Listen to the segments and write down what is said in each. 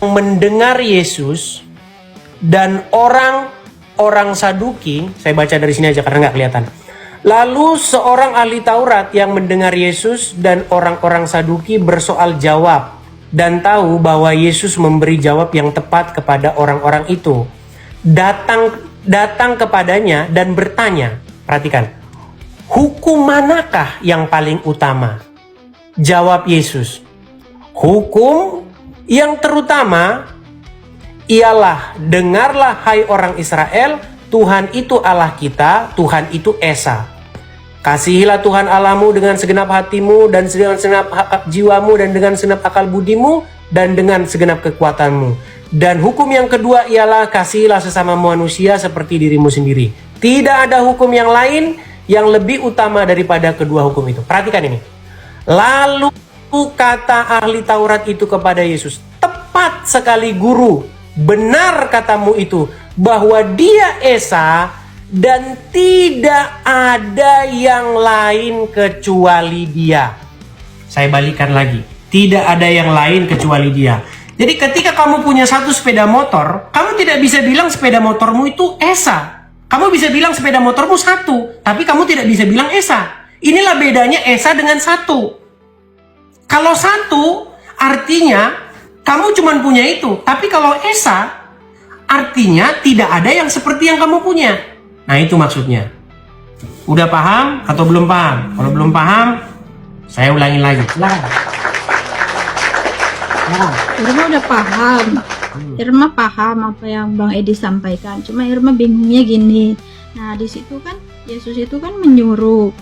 mendengar Yesus dan orang Saduki, saya baca dari sini aja karena nggak kelihatan. Lalu seorang ahli Taurat yang mendengar Yesus dan orang-orang Saduki bersoal jawab dan tahu bahwa Yesus memberi jawab yang tepat kepada orang-orang itu. Datang kepadanya dan bertanya, perhatikan, hukum manakah yang paling utama? Jawab Yesus, hukum yang terutama ialah, dengarlah hai orang Israel, Tuhan itu Allah kita, Tuhan itu Esa. Kasihilah Tuhan Allahmu dengan segenap hatimu dan dengan segenap jiwamu dan dengan segenap akal budimu dan dengan segenap kekuatanmu. Dan hukum yang kedua ialah kasihilah sesama manusia seperti dirimu sendiri. Tidak ada hukum yang lain yang lebih utama daripada kedua hukum itu. Perhatikan ini. Lalu kata ahli Taurat itu kepada Yesus, tepat sekali guru, benar katamu itu, bahwa dia Esa dan tidak ada yang lain kecuali dia. Saya balikan lagi, tidak ada yang lain kecuali dia. Jadi ketika kamu punya satu sepeda motor, kamu tidak bisa bilang sepeda motormu itu Esa. Kamu bisa bilang sepeda motormu satu, tapi kamu tidak bisa bilang Esa. Inilah bedanya Esa dengan satu. Kalau satu artinya kamu cuma punya itu, tapi kalau Esa artinya tidak ada yang seperti yang kamu punya. Nah itu maksudnya. Udah paham atau belum paham? Kalau belum paham, saya ulangin lagi. Irma udah paham. Irma paham apa yang Bang Edi sampaikan. Cuma Irma bingungnya gini. Nah di situ kan Yesus itu kan menyuruh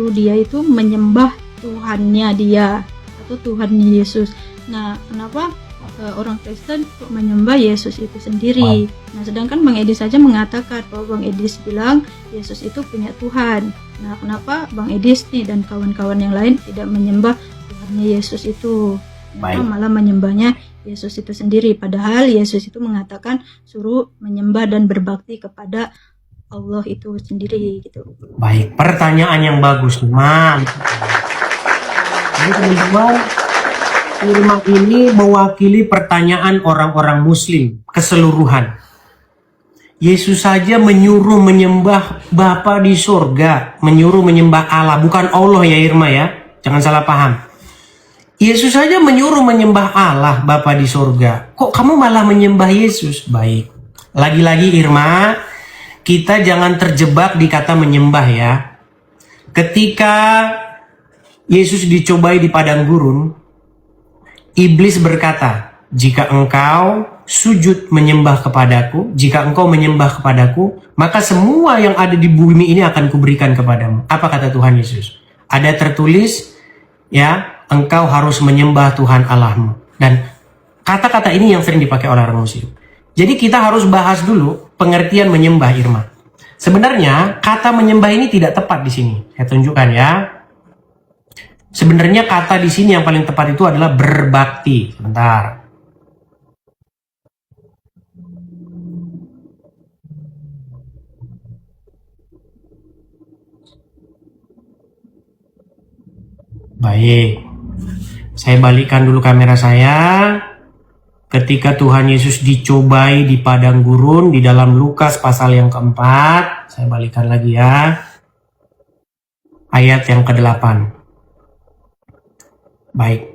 dia itu menyembah Tuhannya dia atau Tuhannya Yesus. Nah kenapa orang Kristen menyembah Yesus itu sendiri? Nah sedangkan Bang Edi saja mengatakan bahwa Bang Edis bilang Yesus itu punya Tuhan. Nah kenapa Bang Edis nih dan kawan-kawan yang lain tidak menyembah Tuhannya Yesus itu? Mereka malah menyembahnya Yesus itu sendiri, padahal Yesus itu mengatakan suruh menyembah dan berbakti kepada Allah itu sendiri gitu. Baik, pertanyaan yang bagus, mantap. Jadi teman-teman, firman ini mewakili pertanyaan orang-orang Muslim keseluruhan. Yesus saja menyuruh menyembah Bapa di surga, menyuruh menyembah Allah, bukan Allah ya Irma ya, jangan salah paham. Yesus saja menyuruh menyembah Allah Bapa di surga. Kok kamu malah menyembah Yesus? Baik. Lagi-lagi Irma, kita jangan terjebak di kata menyembah ya. Ketika Yesus dicobai di padang gurun, iblis berkata, jika engkau sujud menyembah kepadaku, jika engkau menyembah kepadaku, maka semua yang ada di bumi ini akan kuberikan kepadamu. Apa kata Tuhan Yesus? Ada tertulis, ya, engkau harus menyembah Tuhan Allahmu. Dan kata-kata ini yang sering dipakai oleh orang Muslim. Jadi kita harus bahas dulu pengertian menyembah Irma. Sebenarnya kata menyembah ini tidak tepat di sini. Saya tunjukkan ya. Sebenarnya kata di sini yang paling tepat itu adalah berbakti. Sebentar. Baik. Saya balikkan dulu kamera saya. Ketika Tuhan Yesus dicobai di padang gurun di dalam Lukas pasal yang keempat, saya balikkan lagi ya. Ayat yang ke-8. Baik.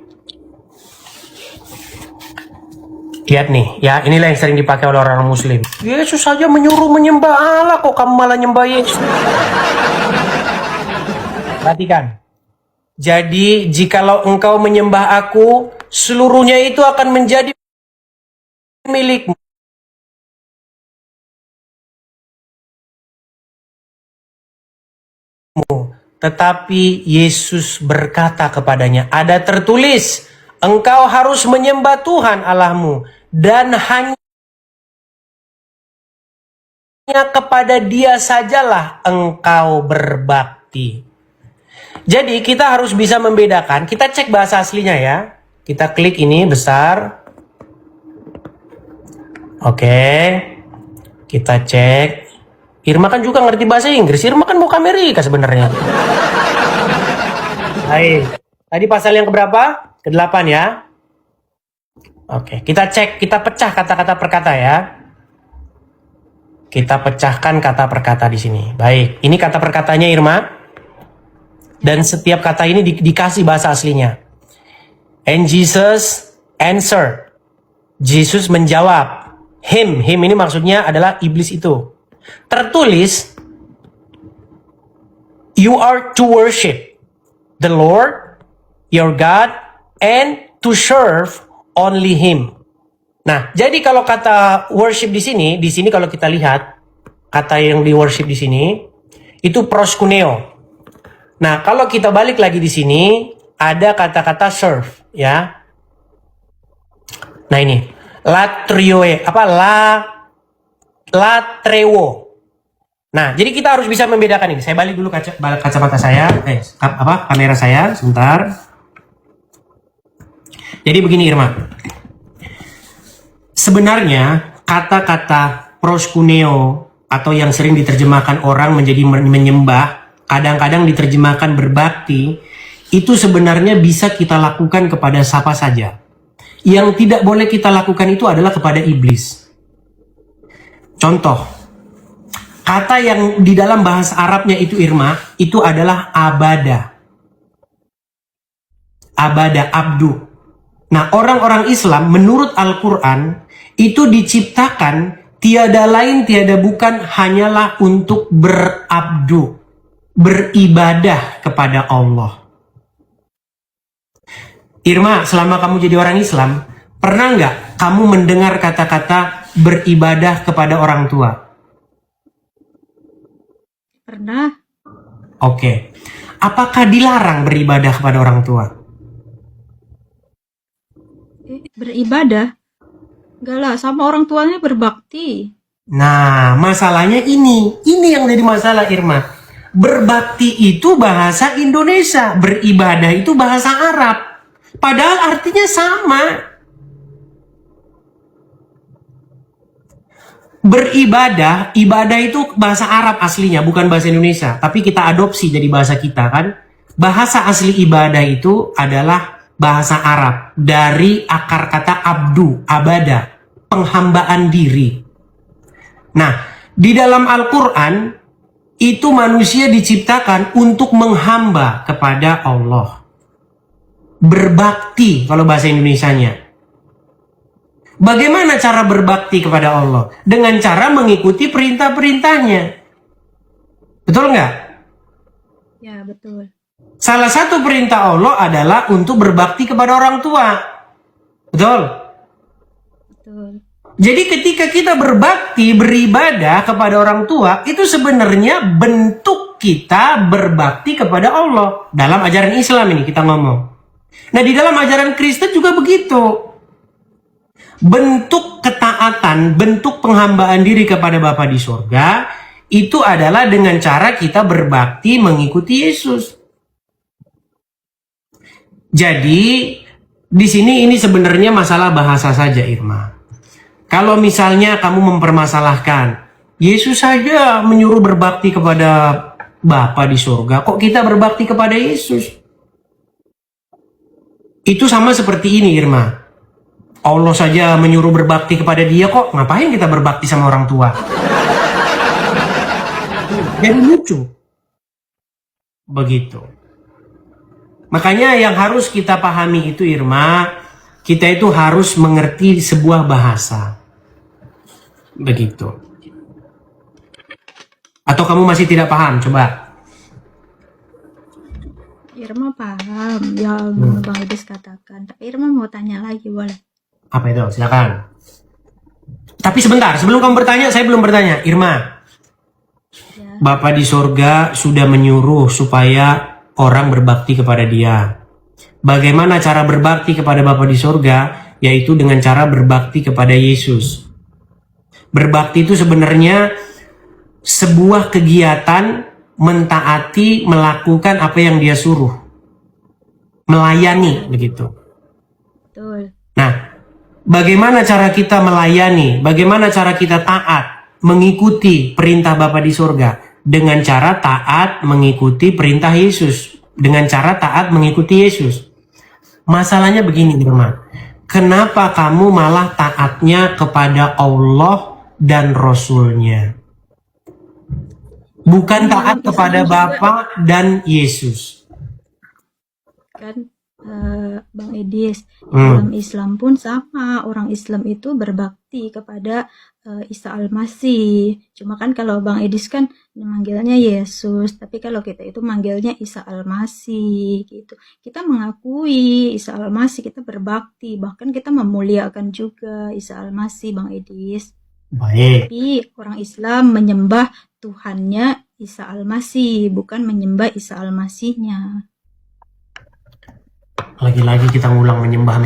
Lihat nih, ya inilah yang sering dipakai oleh orang Muslim. Yesus saja menyuruh menyembah Allah, kok kamu malah nyembah Yesus? Perhatikan. Jadi, jikalau engkau menyembah aku, seluruhnya itu akan menjadi milikmu. Tetapi Yesus berkata kepadanya, ada tertulis, engkau harus menyembah Tuhan Allahmu, dan hanya kepada Dia sajalah engkau berbakti. Jadi kita harus bisa membedakan. Kita cek bahasa aslinya ya. Kita klik ini besar. Oke. Kita cek. Irma kan juga ngerti bahasa Inggris. Irma kan mau ke Amerika sebenarnya. Baik. Tadi pasal yang keberapa? Ke-8 ya. Oke, kita cek, kita pecah kata-kata per kata ya. Kita pecahkan kata per kata di sini. Baik, ini kata per katanya Irma. Dan setiap kata ini dikasih bahasa aslinya. And Jesus answered. Yesus menjawab. Him ini maksudnya adalah iblis itu. Tertulis, you are to worship the Lord, your God, and to serve only Him. Nah, jadi kalau kata worship di sini kalau kita lihat kata yang di worship di sini itu proskuneo. Nah, kalau kita balik lagi di sini ada kata-kata serve, ya. Nah ini latrioe latrewo. Nah, jadi kita harus bisa membedakan ini. Saya balik dulu kacamata saya, kamera saya sebentar. Jadi begini Irma. Sebenarnya kata-kata proskuneo atau yang sering diterjemahkan orang menjadi menyembah, kadang-kadang diterjemahkan berbakti, itu sebenarnya bisa kita lakukan kepada siapa saja. Yang tidak boleh kita lakukan itu adalah kepada iblis. Contoh, kata yang di dalam bahasa Arabnya itu Irma, itu adalah abada. Abada, abdu. Nah, orang-orang Islam menurut Al-Quran itu diciptakan tiada lain tiada bukan hanyalah untuk berabdu, beribadah kepada Allah. Irma, selama kamu jadi orang Islam, pernah nggak kamu mendengar kata-kata beribadah kepada orang tua? Pernah. Oke. Apakah dilarang beribadah kepada orang tua? Beribadah? Enggak lah, sama orang tuanya berbakti. Nah, masalahnya ini yang jadi masalah Irma. Berbakti itu bahasa Indonesia, beribadah itu bahasa Arab. Padahal artinya sama. Beribadah, ibadah itu bahasa Arab aslinya, bukan bahasa Indonesia. Tapi kita adopsi jadi bahasa kita kan. Bahasa asli ibadah itu adalah bahasa Arab. Dari akar kata abdu, abada, penghambaan diri. Nah, di dalam Al-Quran, itu manusia diciptakan untuk menghamba kepada Allah. Berbakti kalau bahasa Indonesianya. Bagaimana cara berbakti kepada Allah? Dengan cara mengikuti perintah-perintahnya. Betul nggak? Ya, betul. Salah satu perintah Allah adalah untuk berbakti kepada orang tua. Betul? Betul. Jadi ketika kita berbakti, beribadah kepada orang tua, itu sebenarnya bentuk kita berbakti kepada Allah. Dalam ajaran Islam ini kita ngomong. Nah, di dalam ajaran Kristen juga begitu. Bentuk ketaatan, bentuk penghambaan diri kepada Bapa di surga, itu adalah dengan cara kita berbakti mengikuti Yesus. Jadi, di sini ini sebenarnya masalah bahasa saja, Irma. Kalau misalnya kamu mempermasalahkan, Yesus saja menyuruh berbakti kepada Bapa di surga, kok kita berbakti kepada Yesus? Itu sama seperti ini, Irma. Allah saja menyuruh berbakti kepada dia, kok ngapain kita berbakti sama orang tua? Jadi lucu. Begitu. Makanya yang harus kita pahami itu Irma, kita itu harus mengerti sebuah bahasa. Begitu. Atau kamu masih tidak paham? Coba. Irma paham yang Bang Edis katakan. Tapi Irma mau tanya lagi, boleh? Apa itu? Silakan. Tapi sebentar, sebelum kamu bertanya, saya belum bertanya. Irma, Ya. Bapa di surga sudah menyuruh supaya orang berbakti kepada dia. Bagaimana cara berbakti kepada Bapa di surga? Yaitu dengan cara berbakti kepada Yesus. Berbakti itu sebenarnya sebuah kegiatan mentaati, melakukan apa yang dia suruh. Melayani, begitu. Betul. Nah, bagaimana cara kita melayani? Bagaimana cara kita taat, mengikuti perintah Bapa di surga? Dengan cara taat mengikuti perintah Yesus. Dengan cara taat mengikuti Yesus. Masalahnya begini, Irma. kenapa kamu malah taatnya kepada Allah dan Rasul-Nya? Bukan taat kepada Bapa dan Yesus. Kan Bang Edis, dalam Islam pun sama, orang Islam itu berbakti kepada Isa Al-Masih. Cuma kan kalau Bang Edis kan manggilnya Yesus, tapi kalau kita itu manggilnya Isa Al-Masih gitu. Kita mengakui Isa Al-Masih, kita berbakti, bahkan kita memuliakan juga Isa Al-Masih, Bang Edis. Baik. Tapi orang Islam menyembah Tuhannya Isa Al-Masih, bukan menyembah Isa Al-Masihnya. Lagi-lagi kita ngulang menyembah.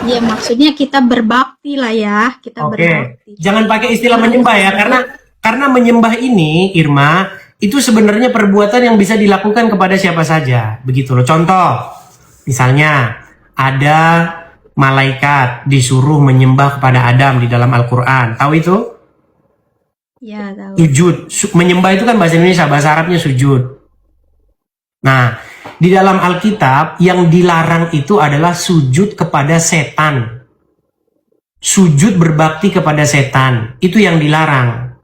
Ya maksudnya kita berbakti lah ya, kita berbakti. Jangan pakai istilah menyembah ya, karena menyembah ini, Irma, itu sebenarnya perbuatan yang bisa dilakukan kepada siapa saja, begitu loh. Contoh, misalnya ada malaikat disuruh menyembah kepada Adam di dalam Al-Quran, tahu itu? Ya tahu. Sujud, menyembah itu kan bahasa Indonesia, bahasa Arabnya sujud. Nah, di dalam Alkitab yang dilarang itu adalah sujud kepada setan. Sujud berbakti kepada setan, itu yang dilarang.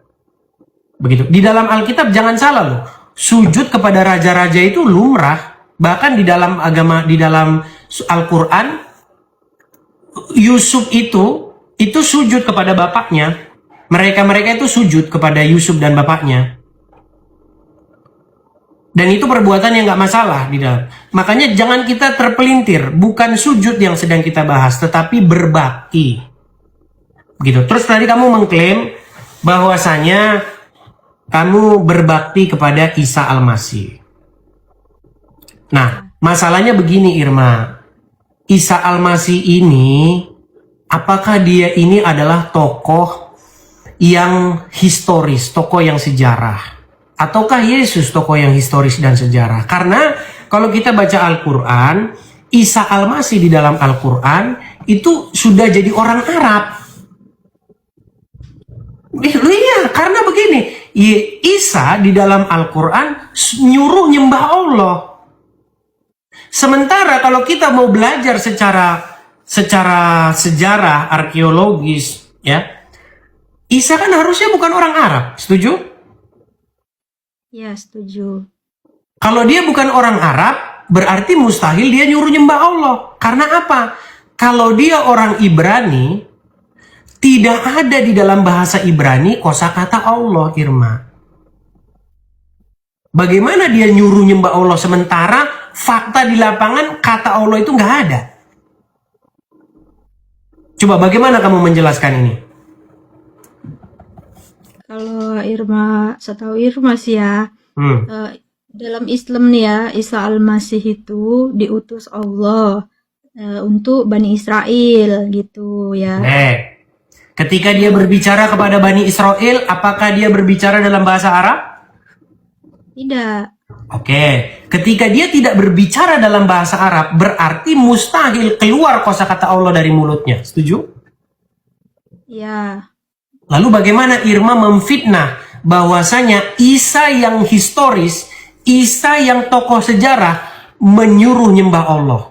Begitu. Di dalam Alkitab jangan salah loh. Sujud kepada raja-raja itu lumrah. Bahkan di dalam agama, di dalam Al-Quran, Yusuf itu sujud kepada bapaknya. Mereka itu sujud kepada Yusuf dan bapaknya. Dan itu perbuatan yang nggak masalah di dalam. Makanya jangan kita terpelintir. Bukan sujud yang sedang kita bahas, tetapi berbakti. Begitu. Terus tadi kamu mengklaim bahwasanya kamu berbakti kepada Isa Al-Masih. Nah, masalahnya begini Irma. Isa Al-Masih ini, apakah dia ini adalah tokoh yang historis, tokoh yang sejarah? Ataukah Yesus tokoh yang historis dan sejarah? Karena kalau kita baca Al-Quran, Isa Al-Masih di dalam Al-Quran itu sudah jadi orang Arab. Iya, karena begini, Isa di dalam Al-Quran nyuruh nyembah Allah. Sementara kalau kita mau belajar secara sejarah arkeologis, ya, Isa kan harusnya bukan orang Arab, setuju? Ya, setuju. Kalau dia bukan orang Arab, berarti mustahil dia nyuruh nyembah Allah. Karena apa? Kalau dia orang Ibrani, tidak ada di dalam bahasa Ibrani kosakata Allah, Irma. Bagaimana dia nyuruh nyembah Allah sementara fakta di lapangan kata Allah itu nggak ada? Coba bagaimana kamu menjelaskan ini? Kalau Irma, setahu Irma sih ya, dalam Islam nih ya, Isa Al-Masih itu diutus Allah untuk Bani Israel gitu ya. Ketika dia berbicara kepada Bani Israel, apakah dia berbicara dalam bahasa Arab? Tidak. Oke, ketika dia tidak berbicara dalam bahasa Arab, berarti mustahil keluar kosakata Allah dari mulutnya. Setuju? Ya. Lalu bagaimana Irma memfitnah bahwasanya Isa yang historis, Isa yang tokoh sejarah menyuruh nyembah Allah?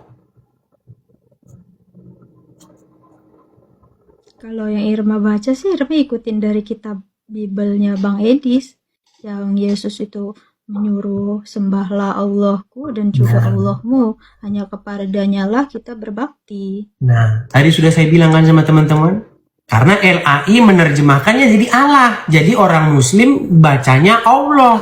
Kalau yang Irma baca sih, Irma ikutin dari kitab Bibelnya Bang Edis. Yang Yesus itu menyuruh sembahlah Allahku dan juga Allahmu. Hanya kepadanya lah kita berbakti. Nah, tadi sudah saya bilang kan sama teman-teman. Karena LAI menerjemahkannya jadi Allah. Jadi orang Muslim bacanya Allah.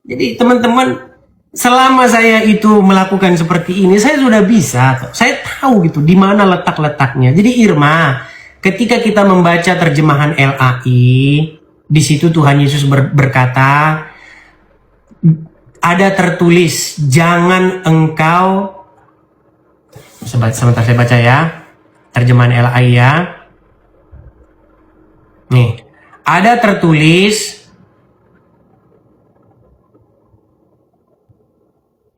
Jadi teman-teman, selama saya itu melakukan seperti ini, saya sudah bisa. Saya tahu gitu di mana letak-letaknya. Jadi Irma, ketika kita membaca terjemahan LAI, di situ Tuhan Yesus berkata, ada tertulis, jangan engkau. Sebentar saya baca ya, terjemahan LAI ya. Nih, ada tertulis,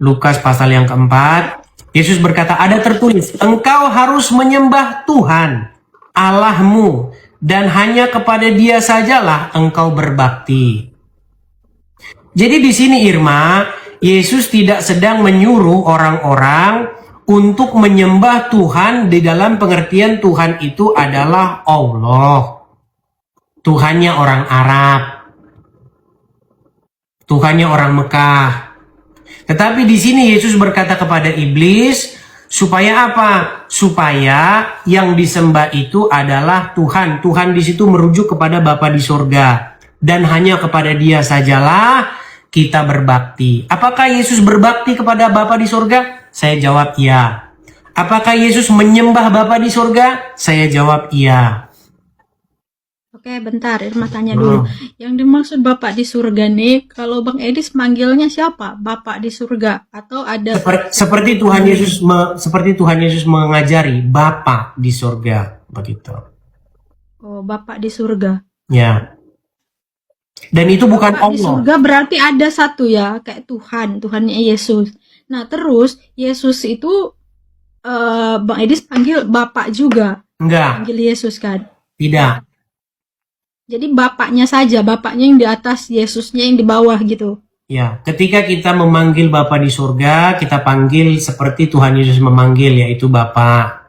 Lukas pasal yang keempat, Yesus berkata, ada tertulis, engkau harus menyembah Tuhan Allahmu dan hanya kepada Dia sajalah engkau berbakti. Jadi di sini Irma, Yesus tidak sedang menyuruh orang-orang untuk menyembah Tuhan di dalam pengertian Tuhan itu adalah Allah. Tuhannya orang Arab. Tuhannya orang Mekah. Tetapi di sini Yesus berkata kepada iblis, supaya apa? Supaya yang disembah itu adalah Tuhan. Tuhan di situ merujuk kepada Bapa di surga. Dan hanya kepada Dia sajalah kita berbakti. Apakah Yesus berbakti kepada Bapa di surga? Saya jawab iya. Apakah Yesus menyembah Bapa di surga? Saya jawab iya. Oke, bentar, Irma tanya dulu. Yang dimaksud Bapak di surga nih, kalau Bang Edis manggilnya siapa? Bapak di surga atau ada Seperti Tuhan Yesus mengajari Bapa di surga, begitu. Oh, Bapak di surga. Ya. Dan itu bukan Bapak di Allah. surga berarti ada satu ya, kayak Tuhannya Yesus. Nah, terus Yesus itu Bang Edis panggil Bapak juga. Enggak, Panggil Yesus kan. tidak. Jadi bapaknya saja, bapaknya yang di atas, Yesusnya yang di bawah gitu. Ya, ketika kita memanggil Bapa di surga, kita panggil seperti Tuhan Yesus memanggil, yaitu Bapa.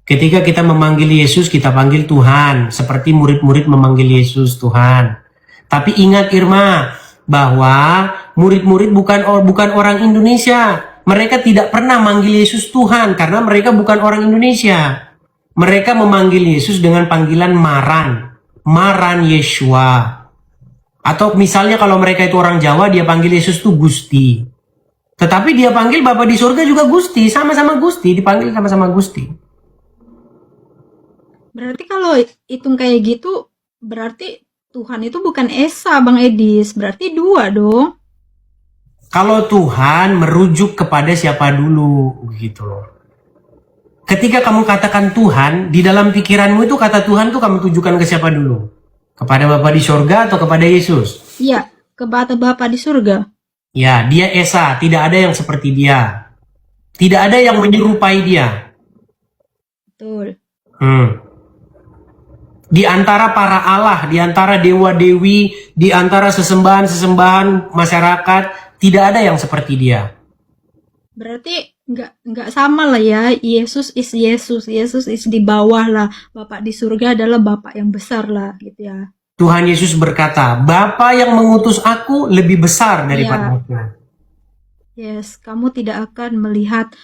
Ketika kita memanggil Yesus, kita panggil Tuhan, seperti murid-murid memanggil Yesus Tuhan. Tapi ingat Irma, bahwa murid-murid bukan orang Indonesia. Mereka tidak pernah manggil Yesus Tuhan, karena mereka bukan orang Indonesia. Mereka memanggil Yesus dengan panggilan Maran Yeshua. Atau misalnya kalau mereka itu orang Jawa, dia panggil Yesus itu Gusti. Tetapi dia panggil Bapa di surga juga Gusti, sama-sama Gusti, dipanggil sama-sama Gusti. Berarti kalau hitung kayak gitu, berarti Tuhan itu bukan Esa, Bang Edis. Berarti dua dong. Kalau Tuhan merujuk kepada siapa dulu, gitu loh. Ketika kamu katakan Tuhan, di dalam pikiranmu itu kata Tuhan tuh kamu tujukan ke siapa dulu? Kepada Bapa di surga atau kepada Yesus? Iya, kepada Bapa di surga. Ya, dia Esa, tidak ada yang seperti dia. Tidak ada yang menyerupai dia. Betul. Di antara para Allah, di antara dewa-dewi, di antara sesembahan-sesembahan masyarakat, tidak ada yang seperti dia. Berarti nggak sama lah ya. Yesus is di bawah lah. Bapak di surga adalah Bapak yang besar lah gitu ya. Tuhan Yesus berkata, Bapa yang mengutus aku lebih besar daripada aku. Yes, kamu tidak akan melihat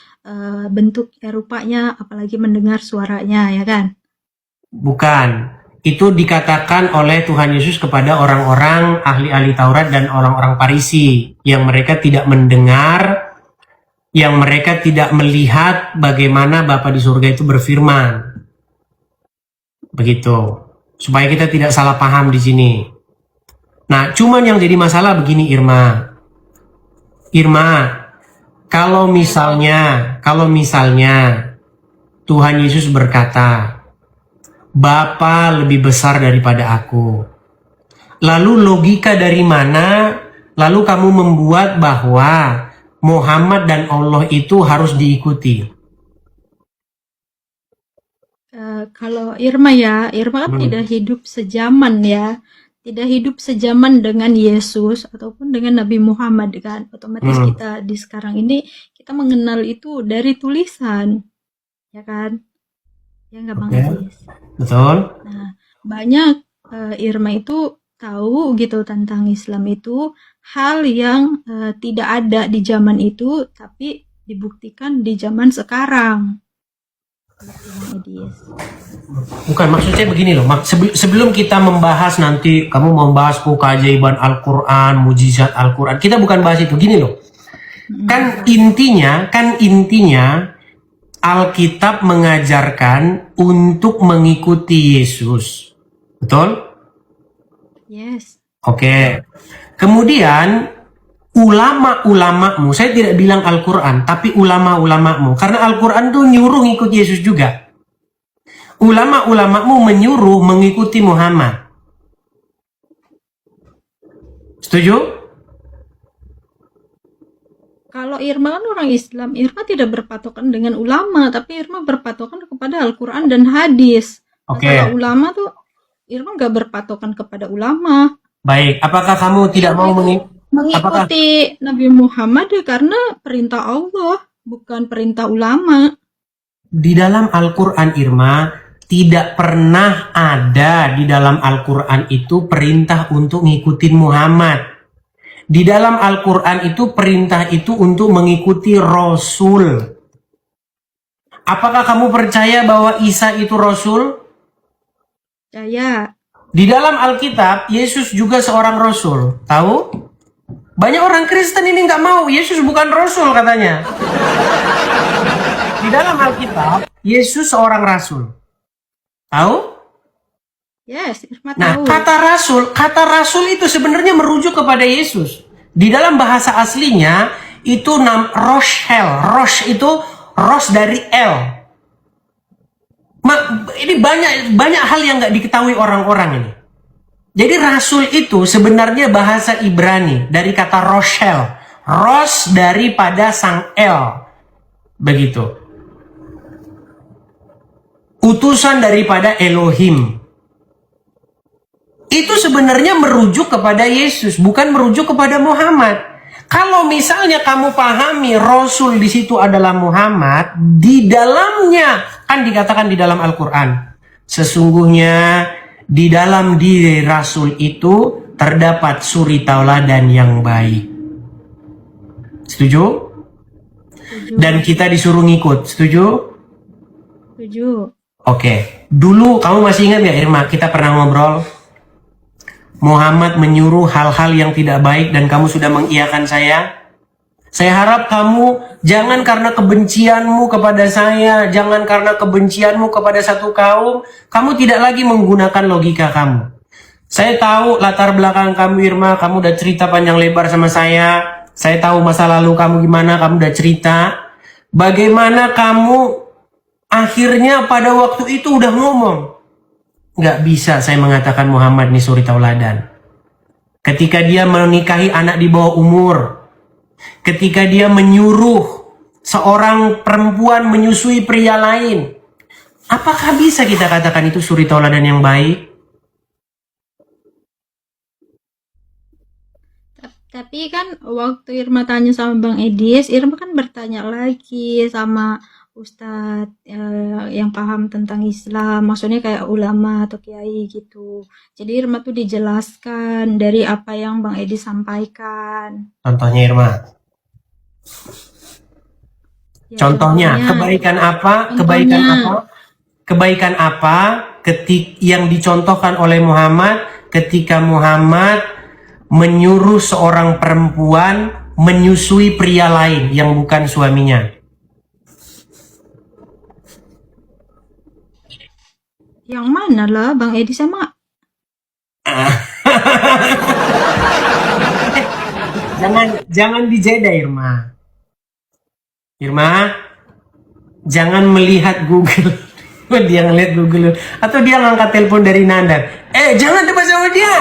bentuk rupanya, apalagi mendengar suaranya, ya kan? Bukan. Itu dikatakan oleh Tuhan Yesus kepada orang-orang ahli-ahli Taurat dan orang-orang Farisi yang mereka tidak mendengar, yang mereka tidak melihat bagaimana Bapa di surga itu berfirman. Begitu. Supaya kita tidak salah paham di sini. Nah, cuman yang jadi masalah begini Irma, kalau misalnya Tuhan Yesus berkata, Bapa lebih besar daripada aku. Lalu logika dari mana? Lalu kamu membuat bahwa Muhammad dan Allah itu harus diikuti. Kalau Irma kan tidak hidup sejaman ya. Tidak hidup sejaman dengan Yesus ataupun dengan Nabi Muhammad kan. Otomatis kita di sekarang ini kita mengenal itu dari tulisan. Ya kan? Ya nggak Bang Edis? Betul. Nah, banyak Irma itu tahu gitu tentang Islam itu hal yang tidak ada di zaman itu tapi dibuktikan di zaman sekarang. Bang Edis. Bukan, maksudnya begini loh. Sebelum kita membahas nanti kamu membahas keajaiban Al-Quran, mujizat Al-Quran, kita bukan bahas itu. Gini loh. Kan intinya Alkitab mengajarkan untuk mengikuti Yesus. Betul? Yes. Oke. Kemudian ulama-ulamamu, saya tidak bilang Al-Quran, tapi ulama-ulamamu. Karena Al-Quran tuh nyuruh ngikut Yesus juga. Ulama-ulamamu menyuruh mengikuti Muhammad. Setuju? Kalau Irma kan orang Islam, Irma tidak berpatokan dengan ulama, tapi Irma berpatokan kepada Al-Quran dan hadis. Oke. Kalau ulama tuh, Irma nggak berpatokan kepada ulama. Baik, apakah kamu tidak mau Apakah Mengikuti Nabi Muhammad ya karena perintah Allah, bukan perintah ulama. di dalam Al-Quran, Irma, tidak pernah ada di dalam Al-Quran itu perintah untuk ngikutin Muhammad. Di dalam Al-Quran itu perintah itu untuk mengikuti Rasul. Apakah kamu percaya bahwa Isa itu Rasul? Percaya. Di dalam Alkitab, Yesus juga seorang Rasul. Tahu? Banyak orang Kristen ini nggak mau, Yesus bukan Rasul katanya. Di dalam Alkitab, Yesus seorang Rasul. Tahu? Yes, Irma Nah, tahu. kata rasul itu sebenarnya merujuk kepada Yesus. Di dalam bahasa aslinya itu Roshel. Rosh itu Rosh dari L. Ini banyak hal yang nggak diketahui orang-orang ini. Jadi rasul itu sebenarnya bahasa Ibrani dari kata Roshel. Rosh daripada sang L. Begitu. Utusan daripada Elohim. Itu sebenarnya merujuk kepada Yesus, bukan merujuk kepada Muhammad. Kalau misalnya kamu pahami Rasul di situ adalah Muhammad, di dalamnya kan dikatakan di dalam Al-Quran, sesungguhnya di dalam diri Rasul itu terdapat suri tauladan yang baik. Setuju? Setuju. Dan kita disuruh ngikut. Setuju? Setuju. Oke. Dulu kamu masih ingat gak, Irma? Kita pernah ngobrol. Muhammad menyuruh hal-hal yang tidak baik dan kamu sudah mengiyakan saya. Saya harap kamu jangan karena kebencianmu kepada saya, jangan karena kebencianmu kepada satu kaum, kamu tidak lagi menggunakan logika kamu. Saya tahu latar belakang kamu, Irma, kamu udah cerita panjang lebar sama saya. Saya tahu masa lalu kamu gimana, kamu udah cerita. Bagaimana kamu akhirnya pada waktu itu udah ngomong. Nggak bisa saya mengatakan Muhammad nih suri tauladan. Ketika dia menikahi anak di bawah umur. Ketika dia menyuruh seorang perempuan menyusui pria lain. Apakah bisa kita katakan itu suri tauladan yang baik? Tapi kan waktu Irma tanya sama Bang Edis, Irma kan bertanya lagi sama Ustadz yang paham tentang Islam, maksudnya kayak ulama atau kiai gitu. Jadi Irma tuh dijelaskan dari apa yang Bang Edis sampaikan. Contohnya, Irma. Ya, Contohnya, kebaikan apa? Kebaikan apa? Kebaikan apa yang dicontohkan oleh Muhammad ketika Muhammad menyuruh seorang perempuan menyusui pria lain yang bukan suaminya? Yang mana lah Bang Edi sama? Jangan dijeda, Irma. Irma, jangan melihat Google. Dia ngeliat Google atau dia ngangkat telepon dari Nandar. Jangan debat sama dia.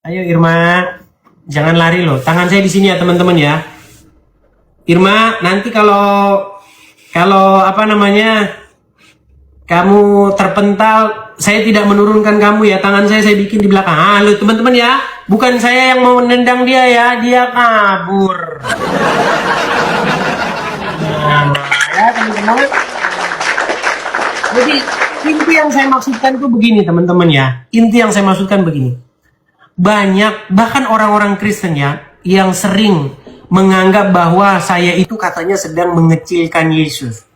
Ayo Irma, jangan lari loh. Tangan saya di sini ya teman-teman ya. Irma, nanti kalau apa namanya, kamu terpental, saya tidak menurunkan kamu ya. Tangan saya bikin di belakang. Halo teman-teman ya. Bukan saya yang mau menendang dia ya. Dia kabur. Nah, ya teman-teman. Jadi inti yang saya maksudkan itu begini teman-teman ya. Inti yang saya maksudkan begini. Banyak, bahkan orang-orang Kristen ya, yang sering menganggap bahwa saya itu katanya sedang mengecilkan Yesus.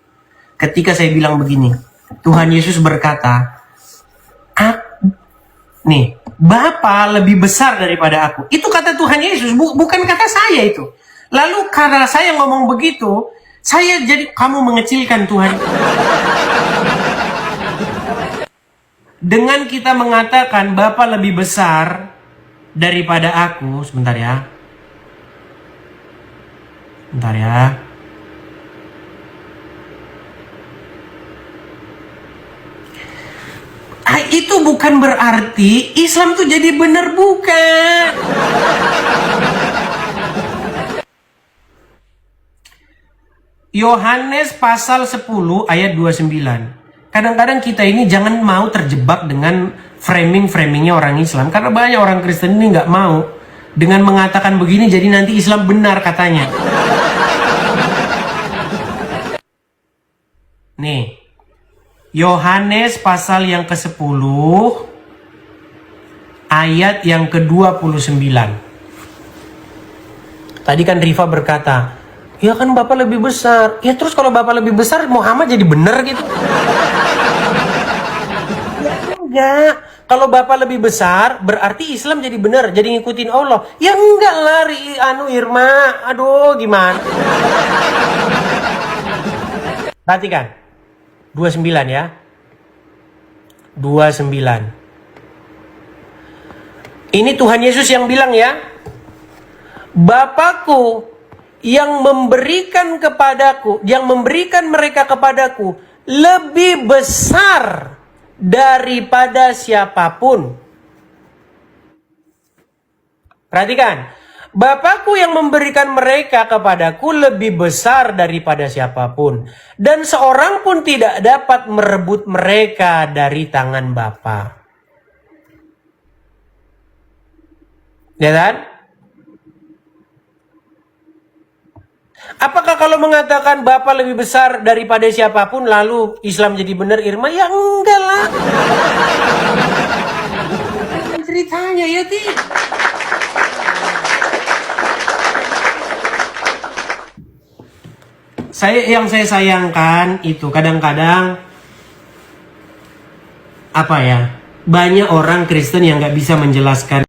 Ketika saya bilang begini, Tuhan Yesus berkata, nih, Bapa lebih besar daripada aku. Itu kata Tuhan Yesus, bukan kata saya itu. Lalu karena saya ngomong begitu, saya jadi kamu mengecilkan Tuhan. Dengan kita mengatakan Bapa lebih besar daripada aku, sebentar ya. Bentar ya. Itu bukan berarti Islam tuh jadi benar, bukan. Yohanes pasal 10 ayat 29. Kadang-kadang kita ini jangan mau terjebak dengan framingnya orang Islam. Karena banyak orang Kristen ini nggak mau dengan mengatakan begini, jadi nanti Islam benar katanya. Nih, Yohanes pasal yang ke-10 ayat yang ke-29. Tadi kan Riva berkata, ya kan Bapak lebih besar. Ya terus kalau Bapak lebih besar, Muhammad jadi benar gitu? Ya enggak. Kalau Bapak lebih besar, berarti Islam jadi benar, jadi ngikutin Allah. Ya enggak lah, Irma. Aduh, gimana? Perhatikan. 29 ya. 29. Ini Tuhan Yesus yang bilang ya. Bapakku yang memberikan mereka kepadaku lebih besar daripada siapapun. Perhatikan. Bapakku yang memberikan mereka kepadaku lebih besar daripada siapapun. Dan seorang pun tidak dapat merebut mereka dari tangan Bapa. Ya kan? Apakah kalau mengatakan Bapa lebih besar daripada siapapun lalu Islam jadi benar, Irma? Ya enggak lah. Ceritanya ya yang saya sayangkan itu kadang-kadang banyak orang Kristen yang nggak bisa menjelaskan